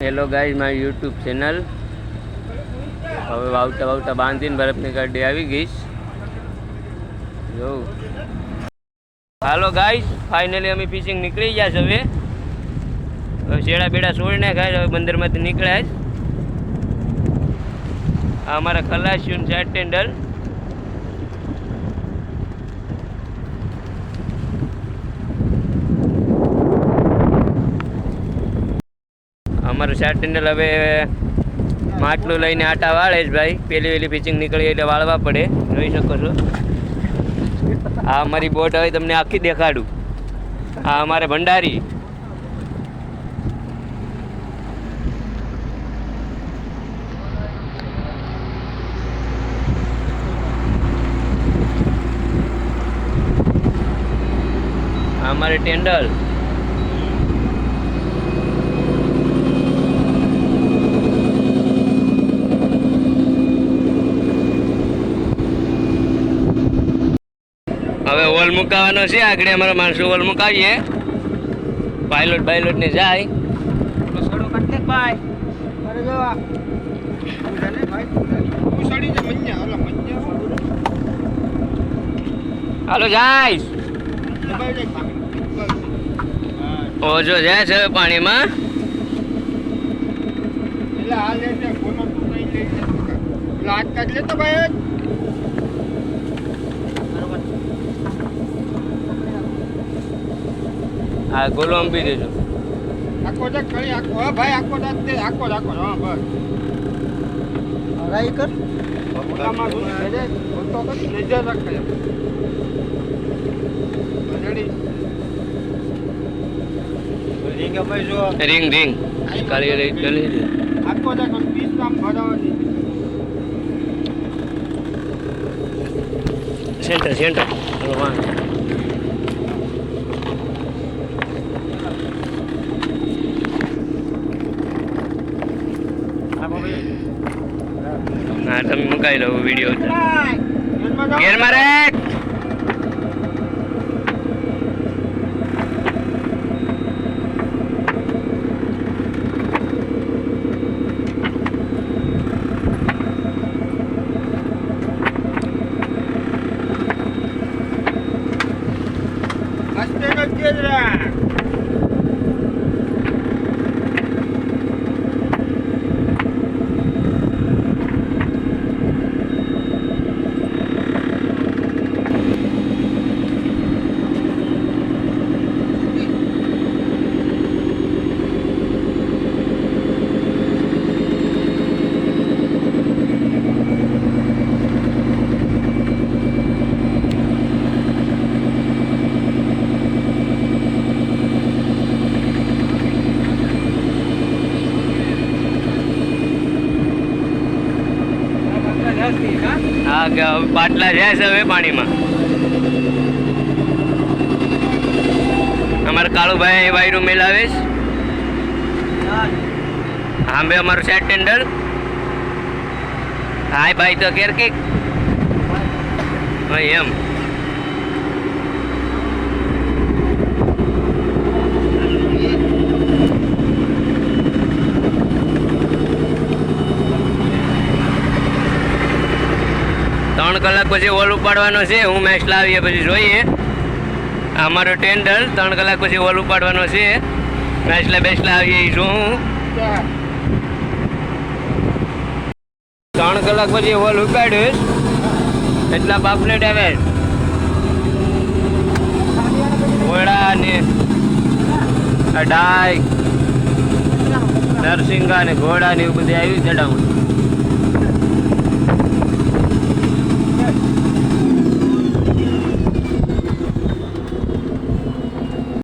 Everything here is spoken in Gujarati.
હેલો ગાઈઝ, મારી યુટ્યુબ ચેનલ. હવે વાવટા બાંધીને બરફની ગાડી આવી ગઈ. જો હાલો ગાઈઝ, ફાઇનલી અમે ફિશિંગ નીકળી ગયા છે. હવે શેડા બેડા છોડીને ખાય હવે બંદરમાંથી નીકળ્યા જ. આ અમારા ખલાસીયું સેટ ટેન્ડર. અમારું શાર્ટ ટેન્ડલ હવે માટલું લઈને આટા વાળે જ ભાઈ. પેલી ફિશિંગ નીકળી એટલે વાળવા પડે. જોઈ શકો છો આ અમારી બોટ. હવે તમને આખી દેખાડું. આ અમારે ભંડારી. આ અમારે ટેન્ડલ. હવે ઓલ મુકાવાનો છે. આગળ અમારા માણસો ઓલ મુકાવીએ. પાયલોટ ને જાય. હાલો જાય. ઓજો જાય છે પાણીમાં. હા ગોલો અંબી દેજો. આખો જ કરી આખો. હા ભાઈ આખો જ દે. આખો હા બસ. રાઈ કર ઓલામાં શું દે તો કઈ નજર રાખે. રેડી રિંગ ભાઈ જો રિંગ કાળી લઈ ચલી દે. આખો જ પીસ કામ ભરાવાની. સેન્ટર હાલો વાં. હા તમે મુકાઈ લો વિડીયો. ગેર મારે બાટલા જાય છે હવે પાણીમાં. અમારે કાળુભાઈ વાયરું મેલાવે છે. હા ભાઈ અમારું સેટ ટેન્ડર. હાય ભાઈ તો કેર કે એમ. ત્રણ કલાક પછી ઓલ ઉપાડવાનો છે. હું મેચ લાવીએ પછી જોઈએ. અમારો ટેન્ડર 3 કલાક પછી ઓલ ઉપાડવાનો છે. મેચલા બેસલા આવીએ જોઉં. 3 કલાક પછી ઓલ ઉપાડ્યો એટલા પાપલેટ આવે. ઘોડા ને ડાય નરસિંગા ને ઘોડા ને એવું બધું આવ્યું ચડાવું.